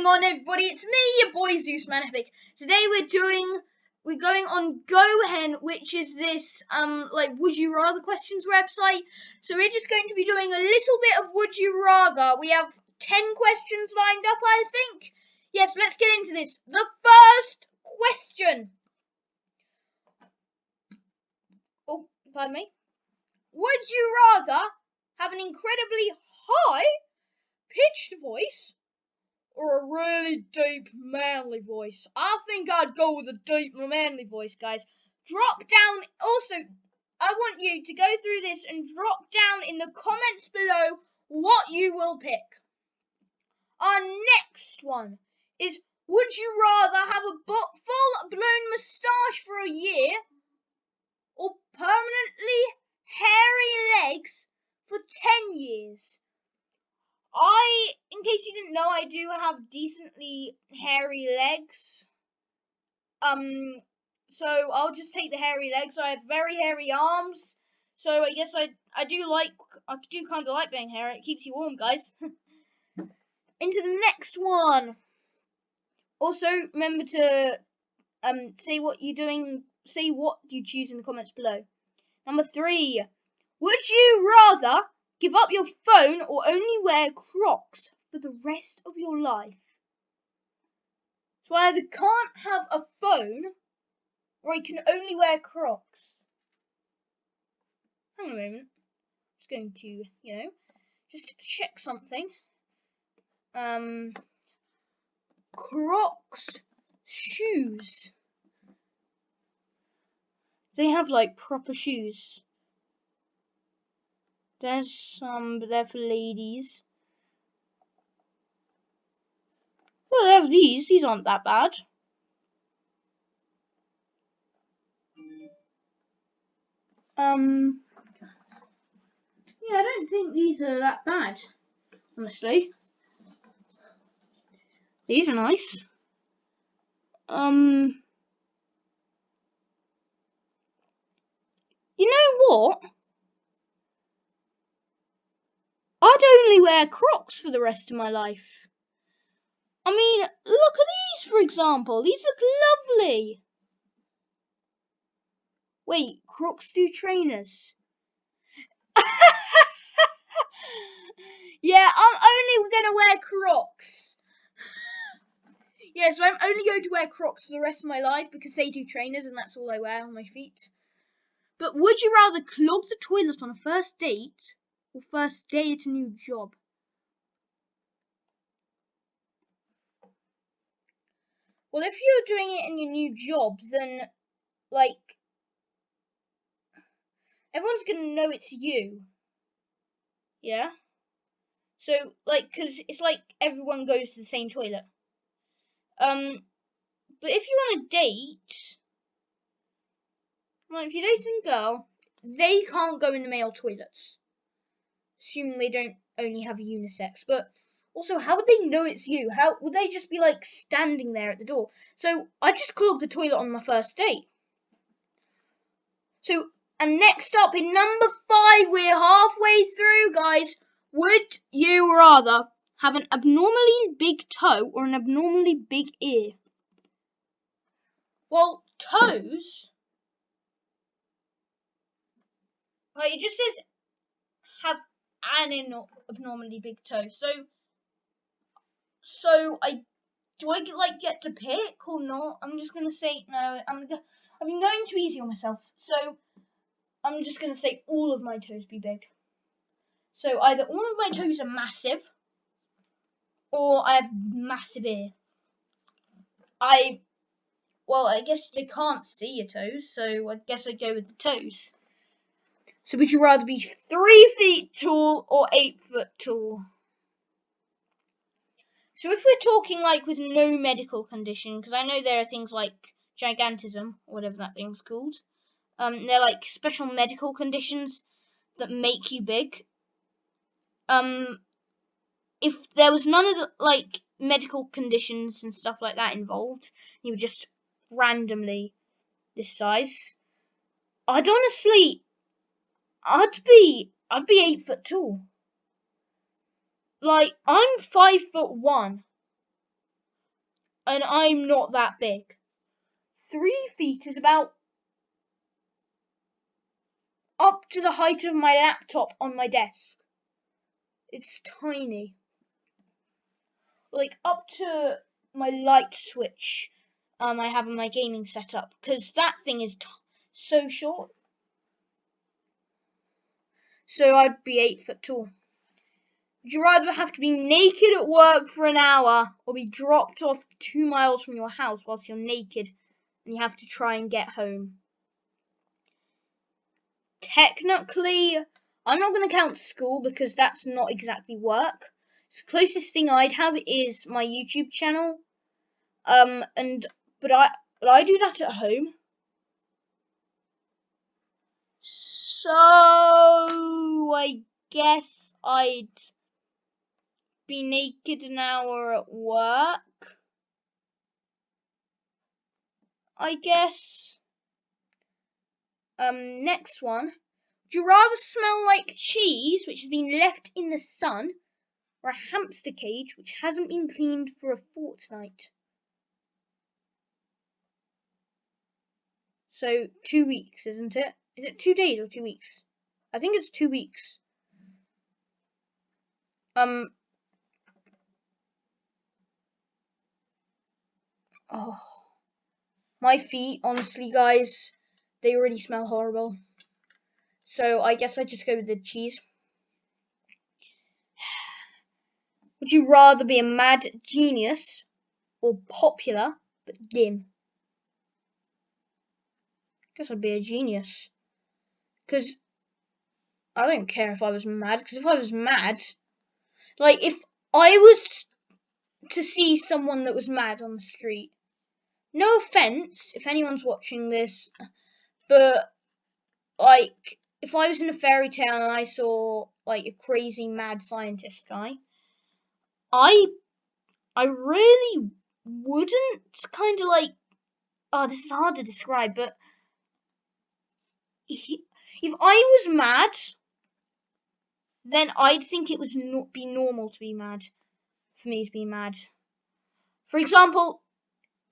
going on, everybody? It's me, your boy Zeus Man Epic. Today we're going on GoHen, which is this like would you rather questions website. So we're just going to be doing a little bit of would you rather. We have 10 questions lined up, I think. Yes, let's get into this. The first question. Oh, pardon me. Would you rather have an incredibly high pitched voice or a really deep manly voice? I think I'd go with a deep manly voice, guys. Drop down. Also, I want you to go through this and drop down in the comments below what you will pick. Our next one is, would you rather have a full-blown moustache for a year or permanently hairy legs for 10 years? In case you didn't know, I do have decently hairy legs. So I'll just take the hairy legs. I have very hairy arms. So I guess I do kind of like being hairy. It keeps you warm, guys. Into the next one. Also, remember to say what you're doing. Say what you choose in the comments below. Number 3. Would you rather give up your phone or only wear Crocs for the rest of your life? So I either can't have a phone or I can only wear Crocs. Hang on a moment. I'm just going to, just check something. Crocs shoes. They have like proper shoes. There's some, but they're for ladies. Well, they have these. These aren't that bad. Yeah, I don't think these are that bad, honestly. These are nice. You know what? I'd only wear Crocs for the rest of my life. I mean, look at these, for example. These look lovely. Wait, Crocs do trainers? Yeah, I'm only going to wear Crocs. Yeah, so I'm only going to wear Crocs for the rest of my life because they do trainers and that's all I wear on my feet. But would you rather clog the toilet on a first date or first day at a new job? Well, if you're doing it in your new job, then, like, everyone's going to know it's you. Yeah? So, like, because it's like everyone goes to the same toilet. But if you're on a date, well, if you're dating a girl, they can't go in the male toilets. Assuming they don't only have unisex. But also, how would they know it's you? How would they just be, like, standing there at the door? So, I just clogged the toilet on my first date. So, and next up in number 5, we're halfway through, guys. Would you rather have an abnormally big toe or an abnormally big ear? Well, toes, like it just says have an abnormally big toe. So do I get to pick or not? I'm just gonna say no. I've been going too easy on myself, so I'm just gonna say all of my toes be big. So either all of my toes are massive, or I have massive ear. Well, I guess they can't see your toes, so I guess I'd go with the toes. So would you rather be 3 feet tall or 8 foot tall? So if we're talking like with no medical condition, because I know there are things like gigantism, or whatever that thing's called. They're like special medical conditions that make you big. If there was none of the like medical conditions and stuff like that involved, you were just randomly this size, I'd be 8 foot tall. Like, I'm 5'1", and I'm not that big. 3 feet is about up to the height of my laptop on my desk. It's tiny. Like up to my light switch I have on my gaming setup, because that thing is so short. So I'd be 8 foot tall. Would you rather have to be naked at work for an hour or be dropped off 2 miles from your house whilst you're naked and you have to try and get home? Technically, I'm not going to count school because that's not exactly work. So the closest thing I'd have is my YouTube channel. But I do that at home. So I guess I'd be naked an hour at work. I guess. Next one. Would you rather smell like cheese, which has been left in the sun, or a hamster cage, which hasn't been cleaned for a fortnight? So 2 weeks, isn't it? Is it 2 days or 2 weeks? I think it's 2 weeks. Oh, my feet, honestly, guys, they already smell horrible. So I guess I just go with the cheese. Would you rather be a mad genius or popular but dim? I guess I'd be a genius. Because I don't care if I was mad. Because if I was mad, like if I was to see someone that was mad on the street, no offense if anyone's watching this, but like if I was in a fairy tale and I saw like a crazy mad scientist guy, I really wouldn't kind of like. Oh, this is hard to describe, but if I was mad, then I'd think it would not be normal to be mad. For me to be mad. For example,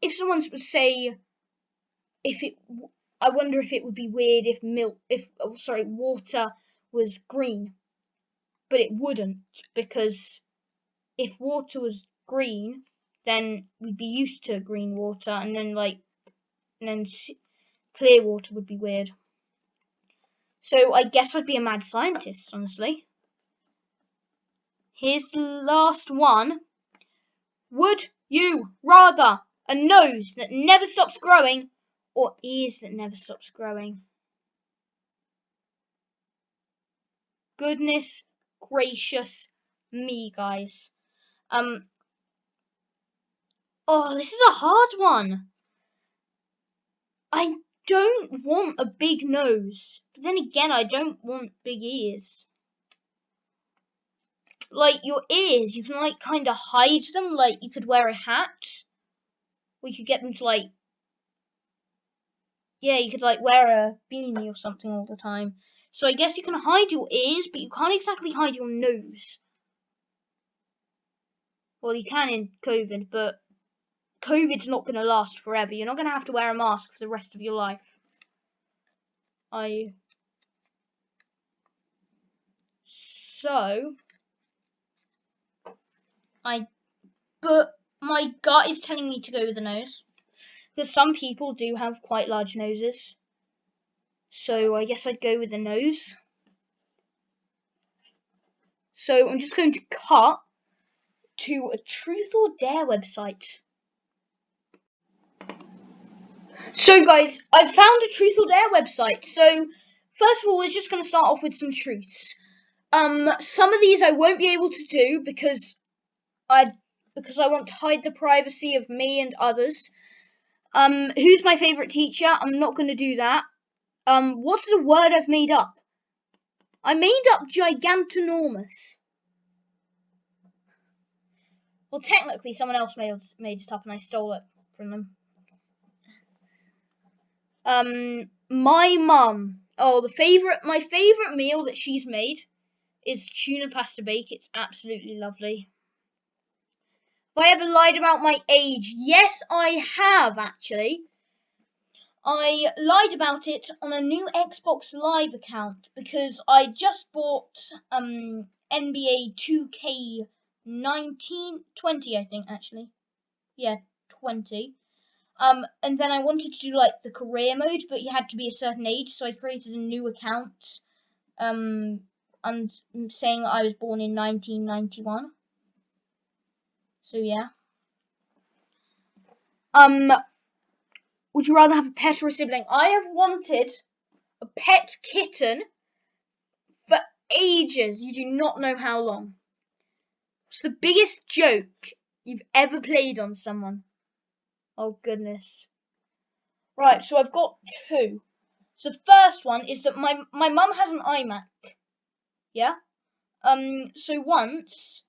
if someone would say, I wonder if it would be weird if water was green, but it wouldn't, because if water was green, then we'd be used to green water, and then clear water would be weird. So I guess I'd be a mad scientist, honestly. Here's the last one. Would you rather a nose that never stops growing or ears that never stops growing? Goodness gracious me, guys. This is a hard one. I don't want a big nose, but then again, I don't want big ears. Like your ears, you can like kind of hide them. Like you could wear a hat, or you could get them to you could like wear a beanie or something all the time. So I guess you can hide your ears, but you can't exactly hide your nose. Well, you can in COVID, but COVID's not going to last forever. You're not going to have to wear a mask for the rest of your life. But my gut is telling me to go with the nose. Because some people do have quite large noses. So I guess I'd go with the nose. So I'm just going to cut to a Truth or Dare website. So guys, I found a Truth or Dare website. So first of all, we're just going to start off with some truths. Some of these I won't be able to do because I want to hide the privacy of me and others. Who's my favourite teacher? I'm not going to do that. What's the word I've made up? I made up gigantonormous. Well, technically, someone else made it up, and I stole it from them. My mum. Oh, my favourite meal that she's made is tuna pasta bake. It's absolutely lovely. I ever lied about my age? Yes, I have actually. I lied about it on a new Xbox Live account because I just bought NBA 2K 20, I think actually. Yeah, 20. And then I wanted to do like the career mode, but you had to be a certain age, so I created a new account and saying I was born in 1991. So yeah. Would you rather have a pet or a sibling? I have wanted a pet kitten for ages. You do not know how long. What's the biggest joke you've ever played on someone? Oh goodness. Right, so I've got two. So the first one is that my mum has an iMac. Yeah? So once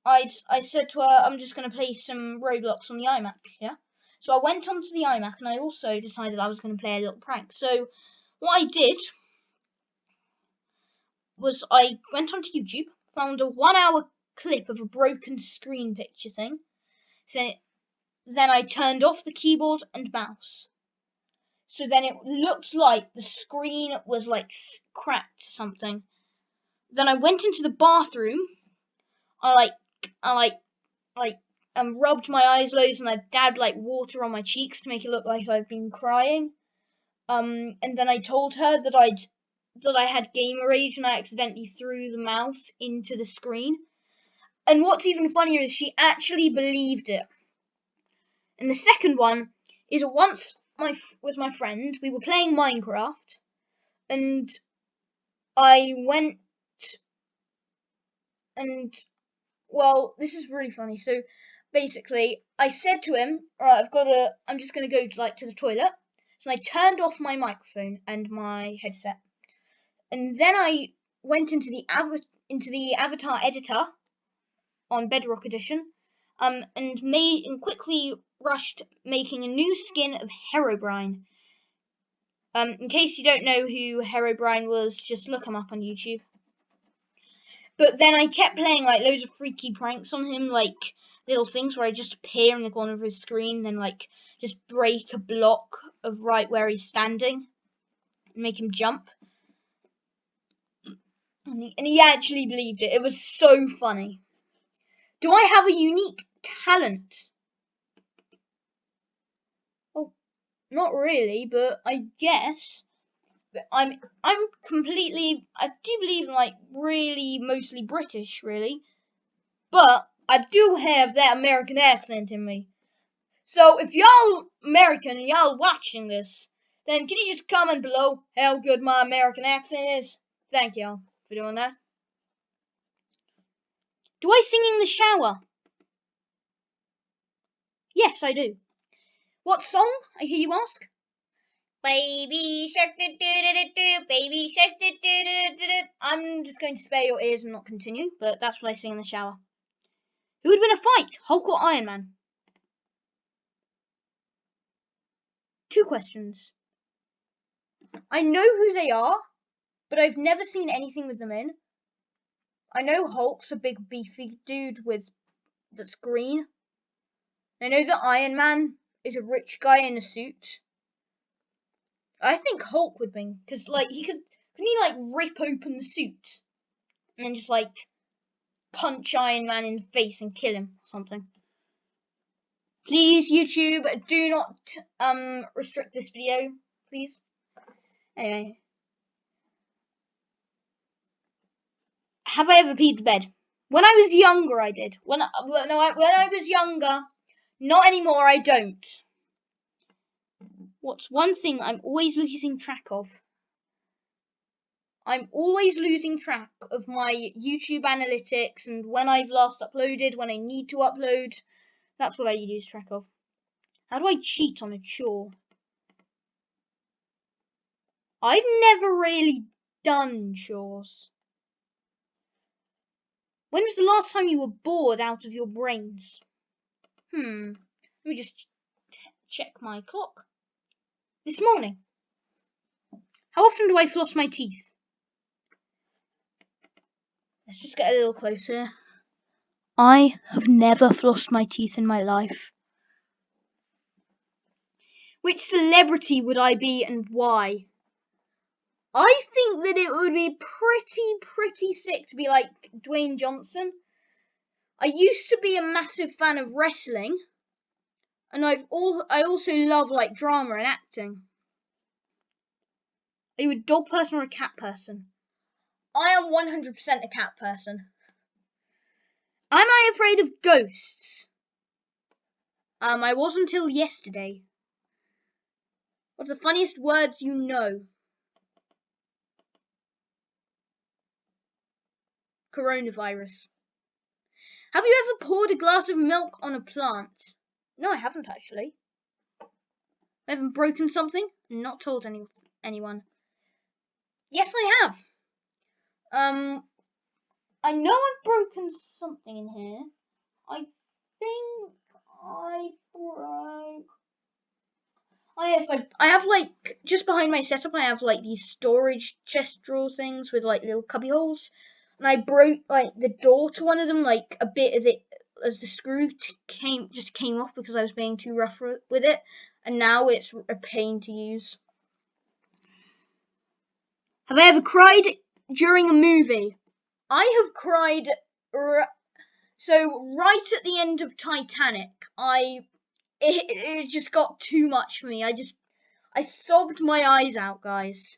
I said to her, I'm just gonna play some Roblox on the iMac, yeah? So I went onto the iMac and I also decided I was gonna play a little prank. So what I did was I went onto YouTube, found a 1 hour clip of a broken screen picture thing. So then I turned off the keyboard and mouse. So then it looked like the screen was like cracked or something. Then I went into the bathroom. I rubbed my eyes loads and I dabbed like water on my cheeks to make it look like I'd been crying. And then I told her that I had gamer rage and I accidentally threw the mouse into the screen. And what's even funnier is she actually believed it. And the second one is once with my friend, we were playing Minecraft, and I went and well, this is really funny. So basically, I said to him, "Alright, I'm just gonna go to the toilet." So I turned off my microphone and my headset, and then I went into the avatar editor on Bedrock Edition, and quickly rushed making a new skin of Herobrine. In case you don't know who Herobrine was, just look him up on YouTube. But then I kept playing like loads of freaky pranks on him, like little things where I just appear in the corner of his screen, then like just break a block of right where he's standing and make him jump. And he actually believed it. It was so funny. Do I have a unique talent? Oh, not really, but I guess I'm completely. I do believe in like really mostly British, really, but I do have that American accent in me. So if y'all American and y'all watching this, then can you just comment below how good my American accent is? Thank y'all for doing that. Do I sing in the shower? Yes, I do. What song? I hear you ask. Baby shark do do do do, baby shark do do do do. I'm just going to spare your ears and not continue, but that's what I sing in the shower. Who would win a fight, Hulk or Iron Man? 2 questions. I know who they are, but I've never seen anything with them in. I know Hulk's a big beefy dude that's green. I know that Iron Man is a rich guy in a suit. I think Hulk would win because like couldn't he like rip open the suit and then just like punch Iron Man in the face and kill him or something. Please, YouTube, do not restrict this video, please. Anyway, have I ever peed the bed? When I was younger, I did. When I was younger, not anymore. I don't. What's one thing I'm always losing track of? I'm always losing track of my YouTube analytics and when I've last uploaded, when I need to upload. That's what I lose track of. How do I cheat on a chore? I've never really done chores. When was the last time you were bored out of your brains? Let me just check my clock. This morning. How often do I floss my teeth? Let's just get a little closer. I have never flossed my teeth in my life. Which celebrity would I be and why? I think that it would be pretty sick to be like Dwayne Johnson. I used to be a massive fan of wrestling, and I also love like drama and acting. Are you a dog person or a cat person? I am 100% a cat person. Am I afraid of ghosts? I was until yesterday. What's the funniest words you know? Coronavirus. Have you ever poured a glass of milk on a plant? No, I haven't actually. I haven't broken something? Not told anyone. Yes, I have. I know I've broken something in here. I think I broke. Oh yes, I have like just behind my setup. I have like these storage chest drawer things with like little cubby holes, and I broke like the door to one of them. Like a bit of it, as the screw came off because I was being too rough with it, and now it's a pain to use. Have I ever cried during a movie? I have cried. So right at the end of Titanic, it just got too much for me. I sobbed my eyes out, guys.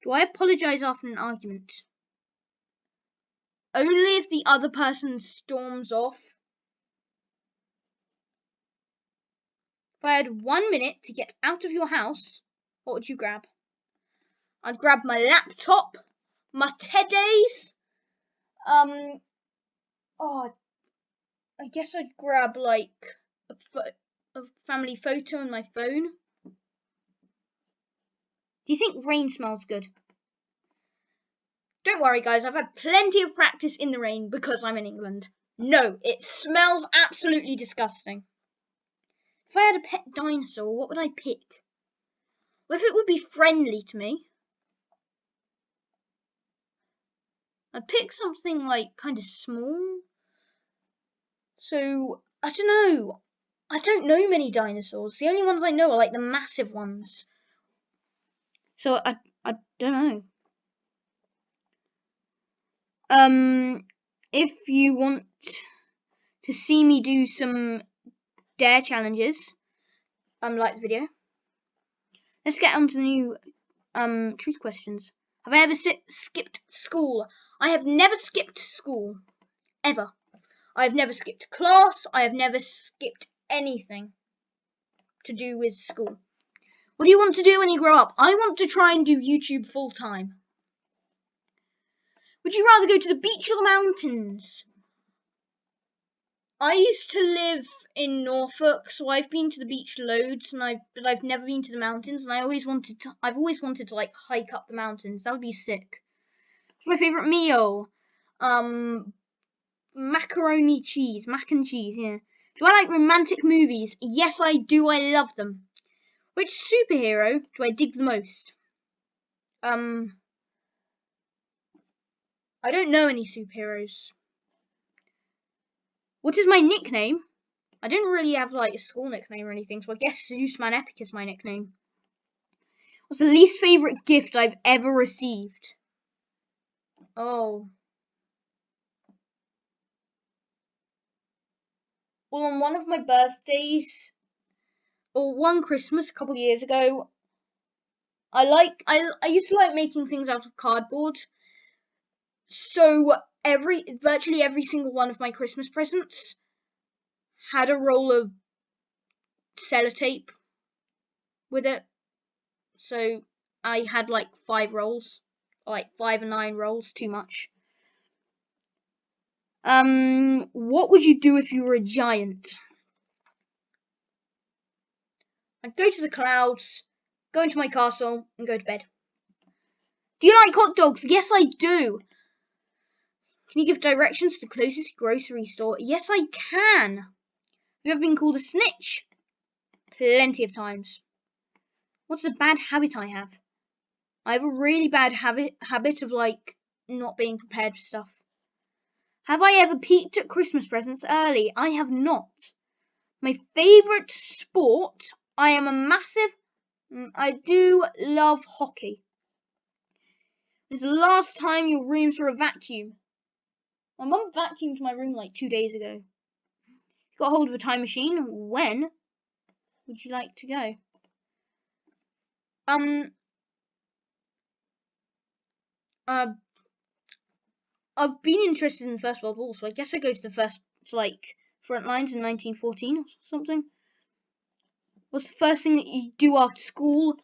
Do I apologise after an argument? Only if the other person storms off. If I had 1 minute to get out of your house, what would you grab? I'd grab my laptop, my teddies. I guess I'd grab like a family photo on my phone. Do you think rain smells good? Don't worry, guys, I've had plenty of practice in the rain because I'm in England. No, it smells absolutely disgusting. If I had a pet dinosaur, what would I pick? What if it would be friendly to me? I'd pick something like kind of small. So, I don't know. I don't know many dinosaurs. The only ones I know are like the massive ones. So, I don't know. If you want to see me do some dare challenges, like the video. Let's get on to the new truth questions. Have I ever skipped school? I have never skipped school. Ever. I have never skipped class. I have never skipped anything to do with school. What do you want to do when you grow up? I want to try and do YouTube full time. Would you rather go to the beach or the mountains? I used to live in Norfolk, so I've been to the beach loads, but I've never been to the mountains, and I've always wanted to like hike up the mountains. That would be sick. What's my favourite meal? Macaroni cheese, mac and cheese. Yeah. Do I like romantic movies? Yes, I do. I love them. Which superhero do I dig the most? I don't know any superheroes. What is my nickname? I didn't really have like a school nickname or anything, so I guess Zeusman Epic is my nickname. What's the least favourite gift I've ever received? Oh. Well, on one of my birthdays, or one Christmas a couple of years ago, I used to like making things out of cardboard. So virtually every single one of my Christmas presents had a roll of sellotape with it. So I had like 5 rolls, like 5 or 9 rolls, too much. What would you do if you were a giant? I'd go to the clouds, go into my castle, and go to bed. Do you like hot dogs? Yes, I do. Can you give directions to the closest grocery store? Yes, I can. Have you ever been called a snitch? Plenty of times. What's a bad habit I have? I have a really bad habit of like not being prepared for stuff. Have I ever peeked at Christmas presents early? I have not. My favourite sport, I am a massive... I do love hockey. When's the last time your room saw a vacuum? My mum vacuumed my room like 2 days ago. Got hold of a time machine. When would you like to go? I've been interested in the First World War, so I guess I go to the front lines in 1914 or something. What's the first thing that you do after school?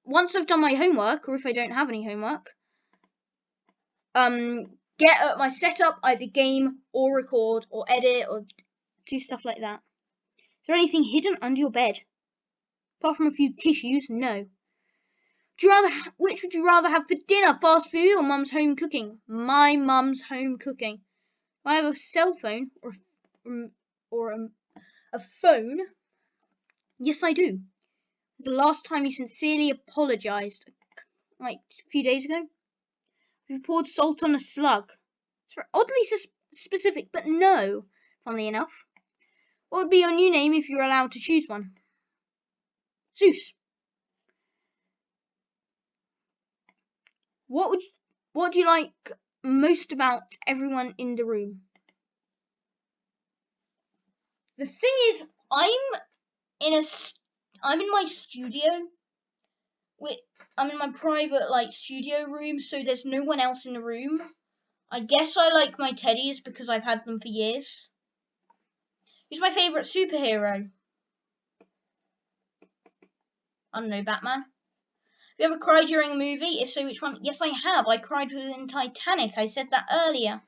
Once I've done my homework, or if I don't have any homework, get at my setup, either game or record or edit or do stuff like that. Is there anything hidden under your bed? Apart from a few tissues, no. Which would you rather have for dinner, fast food or mum's home cooking? My mum's home cooking. Do I have a cell phone or a phone? Yes, I do. The last time you sincerely apologised, like a few days ago? You poured salt on a slug. It's oddly specific, but no, funnily enough. What would be your new name if you were allowed to choose one? Zeus. What do you like most about everyone in the room? The thing is, I'm in my studio. I'm in my private studio room, so there's no one else in the room. I guess I like my teddies because I've had them for years. Who's my favourite superhero? I don't know, Batman. Have you ever cried during a movie? If so, which one? Yes, I have. I cried within Titanic. I said that earlier.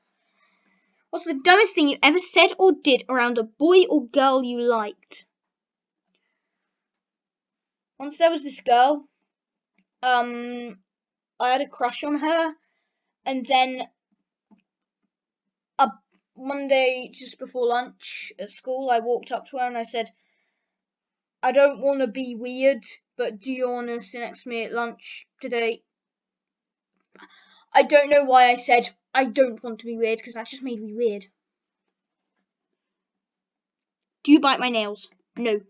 What's the dumbest thing you ever said or did around a boy or girl you liked? Once there was this girl. I had a crush on her, and then one day just before lunch at school, I walked up to her and I said, I don't want to be weird, but do you want to sit next to me at lunch today? I don't know why I said I don't want to be weird, because that just made me weird. Do you bite my nails? No.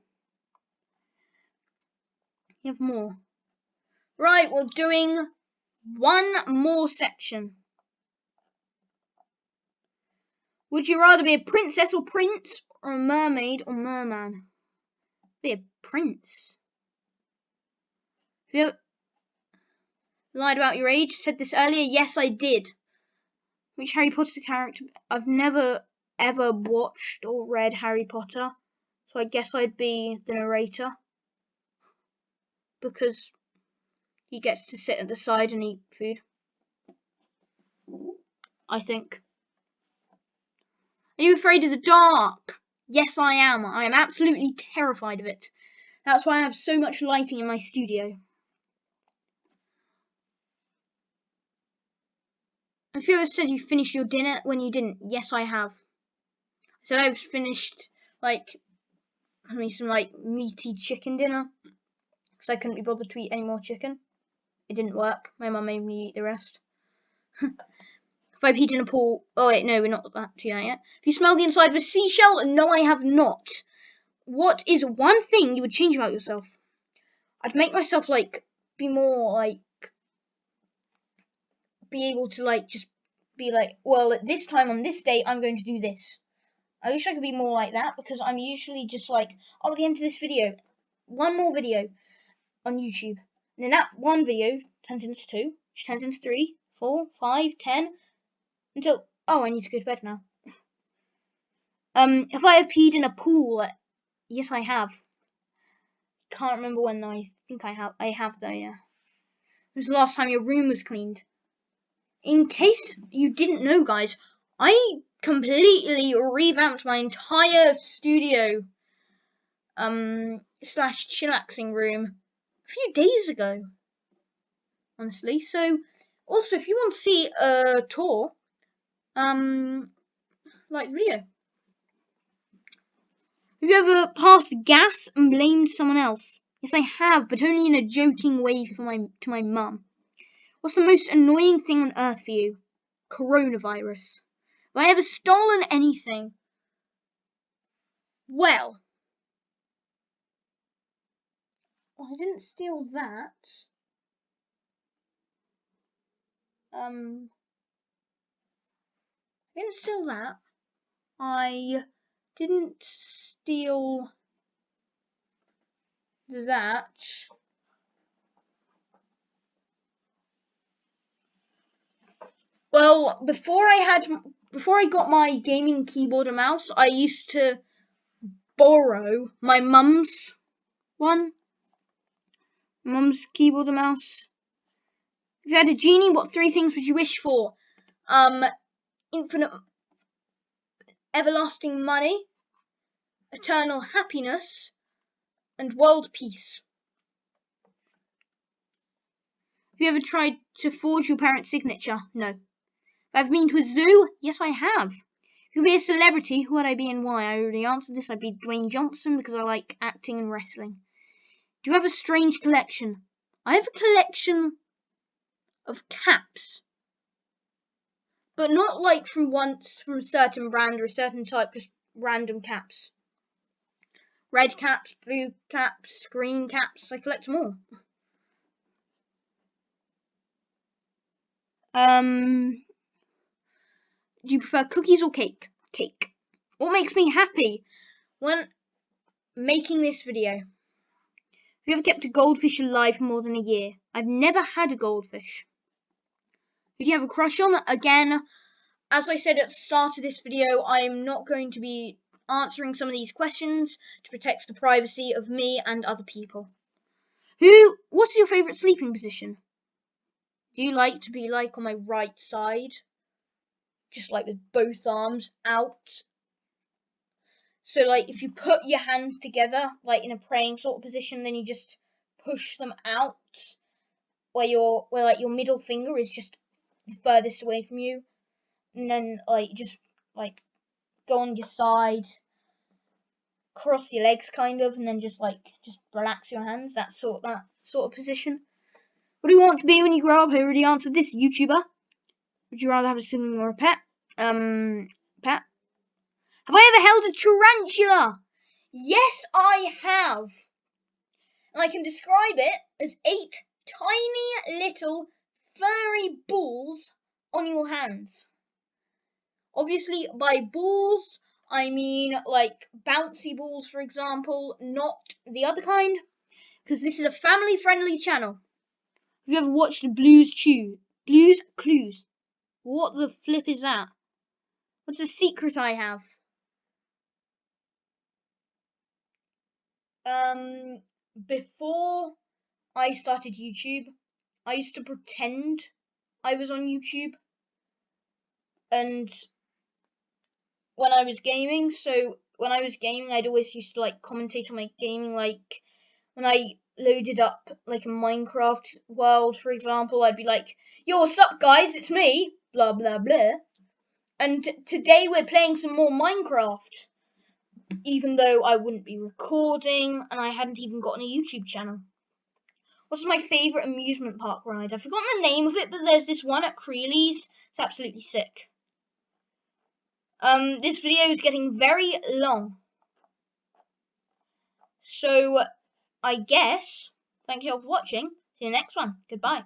You have more. Right, we're doing one more section. Would you rather be a princess or prince, or a mermaid or merman? Be a prince. Have you ever lied about your age? Said this earlier? Yes, I did. Which Harry Potter character? I've never ever watched or read Harry Potter, so I guess I'd be the narrator, because he gets to sit at the side and eat food, I think. Are you afraid of the dark? Yes, I am. I am absolutely terrified of it. That's why I have so much lighting in my studio. Have you ever said you finished your dinner when you didn't? Yes, I have. I said I've finished some meaty chicken dinner because I couldn't be bothered to eat any more chicken. It didn't work. My mum made me eat the rest. Have I peed in a pool? Oh wait, no, we're not to that yet. Have you smelled the inside of a seashell? No, I have not. What is one thing you would change about yourself? I'd make myself be more be able to just be well, at this time on this day I'm going to do this. I wish I could be more like that, because I'm usually just at the end of this video, one more video on YouTube, and then that one video turns into 2, which turns into 3, 4, 5, 10, until I need to go to bed now. Have I peed in a pool? Yes, I have. Can't remember when though. I think I have. I have though, yeah. When was the last time your room was cleaned? In case you didn't know, guys, I completely revamped my entire studio / chillaxing room a few days ago, honestly. So also, if you want to see a tour video. Have you ever passed gas and blamed someone else? Yes, I have, but only in a joking way to my mum. What's the most annoying thing on earth for you? coronavirus. Have I ever stolen anything? Well, I didn't steal that. I didn't steal that. I didn't steal that. Well, before I got my gaming keyboard and mouse, I used to borrow my mum's one. Mum's keyboard and mouse. If you had a genie, what 3 things would you wish for? Infinite, everlasting money, eternal happiness, and world peace. Have you ever tried to forge your parents' signature? No. Have I been to a zoo? Yes, I have. If you could be a celebrity, who would I be and why? I already answered this. I'd be Dwayne Johnson because I like acting and wrestling. Do you have a strange collection? I have a collection of caps. But not like from a certain brand or a certain type, just random caps. Red caps, blue caps, green caps, I collect them all. Do you prefer cookies or cake? Cake. What makes me happy when making this video? Have you ever kept a goldfish alive for more than a year? I've never had a goldfish. Who do you have a crush on? Again, as I said at the start of this video, I am not going to be answering some of these questions to protect the privacy of me and other people. What is your favourite sleeping position? Do you like to be like on my right side? Just like with both arms out. So like if you put your hands together, like in a praying sort of position, then you just push them out where like your middle finger is just the furthest away from you. And then like just like go on your side, cross your legs kind of, and then just relax your hands, that sort of position. What do you want to be when you grow up? I already answered this. YouTuber. Would you rather have a sibling or a pet? Pet. Have I ever held a tarantula? Yes, I have. And I can describe it as 8 tiny little furry balls on your hands. Obviously, by balls, I mean like bouncy balls, for example, not the other kind, because this is a family-friendly channel. Have you ever watched Blue's Clues? What the flip is that? What's a secret I have? Before I started YouTube, I used to pretend I was on YouTube, and when I was gaming, I'd always used to like commentate on my gaming, like when I loaded up like a Minecraft world, for example, I'd be like, yo, what's up guys, it's me, blah blah blah. And today we're playing some more Minecraft, even though I wouldn't be recording and I hadn't even gotten a YouTube channel. What's my favourite amusement park ride? I've forgotten the name of it, but there's this one at Creeley's. It's absolutely sick. This video is getting very long. So, I guess, thank you all for watching. See you next one. Goodbye.